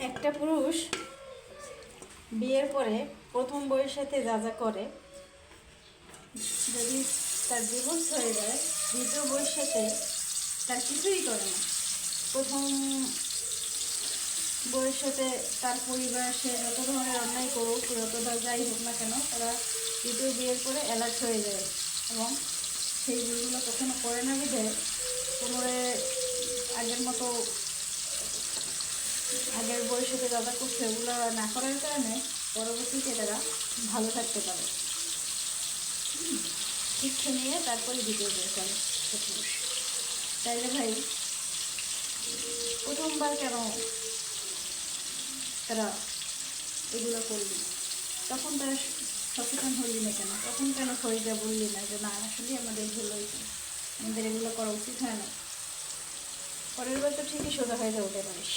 একটা পুরুষ বিয়ের পরে প্রথম বউয়ের সাথে যা যা করে, যদি তার ডিভোর্স হয়ে যায় দ্বিতীয় বউয়ের সাথে তার কিছুই করে না। প্রথম বউয়ের সাথে তার পরিবার সে যত ধরনের অন্যায় করুক, যত যাই হোক না কেন, তারা দ্বিতীয় বিয়ের পরে অ্যালার্ট হয়ে যায় এবং সেই ভুলগুলো কখনো করে না বিধে পুনরায় আগের মতো আগের বউয়ের সাথে যা যা করছে ওগুলো না করার কারণে পরবর্তীতে তারা ভালো থাকতে পারে। শিক্ষা নিয়ে তারপরে দ্বিতীয় বিয়ে করে পুরুষ। তাইলে ভাই প্রথমবার কেন তারা এগুলো করলি? তখন তারা সচেতন হলি না কেন? তখন কেন সরে যা বললি না যে না আসলে আমাদের ভুল হয়েছে, আমাদের এগুলো করা উচিত হয় না? পরের বার তো ঠিকই সোজা হয়ে যাবে পারিস।